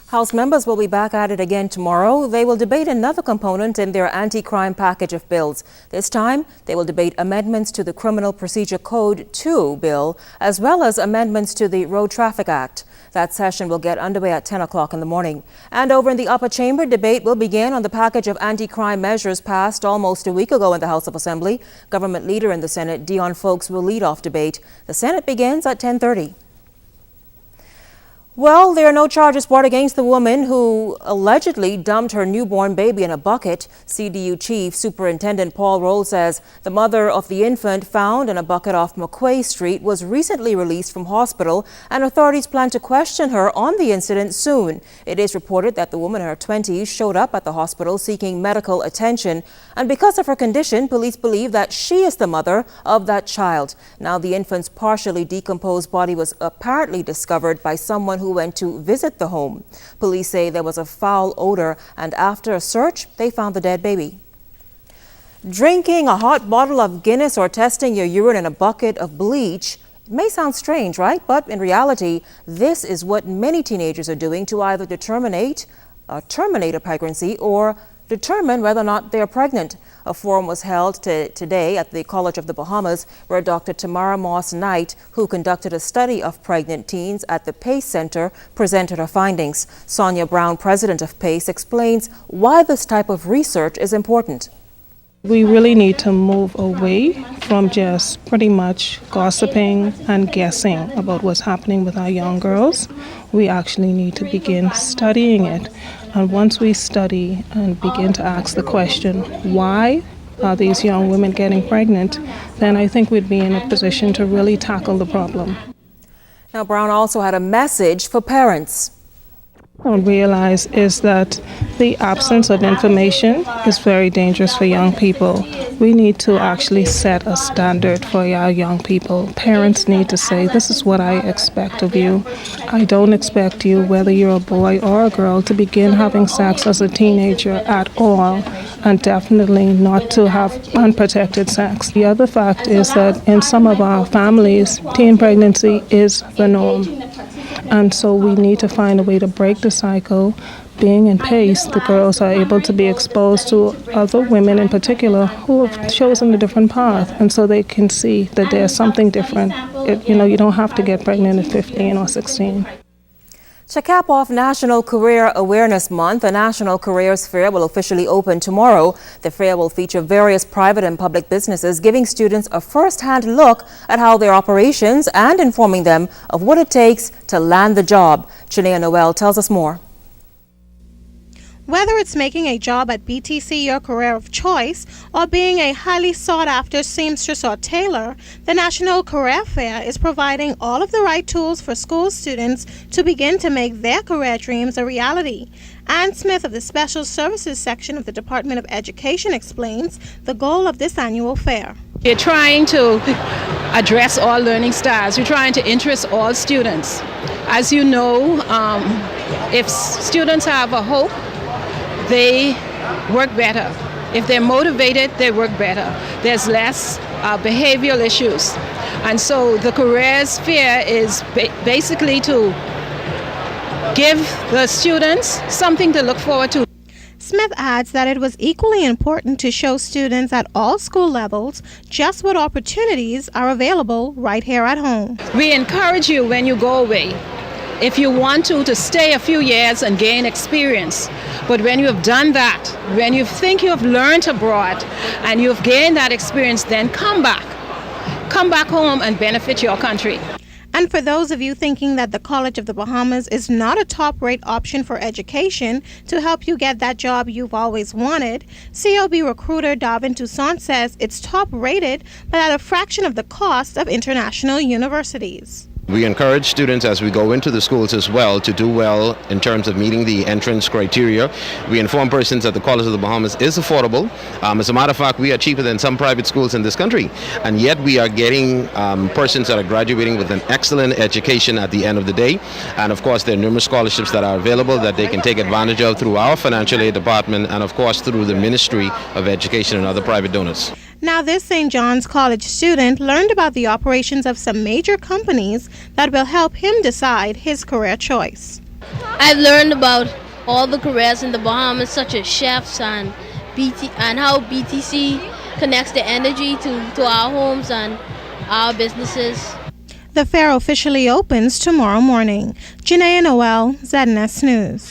House members will be back at it again tomorrow. They will debate another component in their anti-crime package of bills. This time, they will debate amendments to the Criminal Procedure Code 2 bill, as well as amendments to the Road Traffic Act. That session will get underway at 10 o'clock in the morning. And over in the upper chamber, debate will begin on the package of anti-crime measures passed almost a week ago in the House of Assembly. Government Leader in the Senate, Dion Folks, will lead off debate. The Senate begins at 10:30. Well, there are no charges brought against the woman who allegedly dumped her newborn baby in a bucket. CDU Chief Superintendent Paul Roll says the mother of the infant found in a bucket off McQuay Street was recently released from hospital, and authorities plan to question her on the incident soon. It is reported that the woman in her 20s showed up at the hospital seeking medical attention, and because of her condition, police believe that she is the mother of that child. Now, the infant's partially decomposed body was apparently discovered by someone who went to visit the home. Police say there was a foul odor, and after a search, they found the dead baby. Drinking a hot bottle of Guinness or testing your urine in a bucket of bleach may sound strange, right? But in reality, this is what many teenagers are doing to either terminate a pregnancy or determine whether or not they are pregnant. A forum was held today at the College of the Bahamas, where Dr. Tamara Moss Knight, who conducted a study of pregnant teens at the PACE Center, presented her findings. Sonia Brown, president of PACE, explains why this type of research is important. We really need to move away from just pretty much gossiping and guessing about what's happening with our young girls. We actually need to begin studying it. And once we study and begin to ask the question, why are these young women getting pregnant, then I think we'd be in a position to really tackle the problem. Now, Brown also had a message for parents. What I realize is that the absence of information is very dangerous for young people. We need to actually set a standard for our young people. Parents need to say, this is what I expect of you. I don't expect you, whether you're a boy or a girl, to begin having sex as a teenager at all, and definitely not to have unprotected sex. The other fact is that in some of our families, teen pregnancy is the norm. And so we need to find a way to break the cycle. Being in PACE, the girls are able to be exposed to other women in particular who have chosen a different path, and so they can see that there's something different. You don't have to get pregnant at 15 or 16. To cap off National Career Awareness Month, a National Careers Fair will officially open tomorrow. The fair will feature various private and public businesses, giving students a first-hand look at how their operations and informing them of what it takes to land the job. Chinea Noel tells us more. Whether it's making a job at BTC your career of choice or being a highly sought-after seamstress or tailor, the National Career Fair is providing all of the right tools for school students to begin to make their career dreams a reality. Ann Smith of the Special Services section of the Department of Education explains the goal of this annual fair. We're trying to address all learning styles. We're trying to interest all students. As you know, if students have a hope, they work better. If they're motivated, they work better. There's less behavioral issues. And so the Careers Fair is basically to give the students something to look forward to. Smith adds that it was equally important to show students at all school levels just what opportunities are available right here at home. We encourage you when you go away, if you want to stay a few years and gain experience. But when you have done that, when you think you have learned abroad and you've gained that experience, then come back. Come back home and benefit your country. And for those of you thinking that the College of the Bahamas is not a top-rate option for education to help you get that job you've always wanted, COB recruiter Davin Toussaint says it's top-rated, but at a fraction of the cost of international universities. We encourage students as we go into the schools as well to do well in terms of meeting the entrance criteria. We inform persons that the College of the Bahamas is affordable. As a matter of fact, we are cheaper than some private schools in this country, and yet we are getting persons that are graduating with an excellent education at the end of the day. And of course, there are numerous scholarships that are available that they can take advantage of through our financial aid department and of course through the Ministry of Education and other private donors. Now, this St. John's College student learned about the operations of some major companies that will help him decide his career choice. I've learned about all the careers in the Bahamas, such as chefs and and how BTC connects the energy to our homes and our businesses. The fair officially opens tomorrow morning. Janae Noel, ZNS News.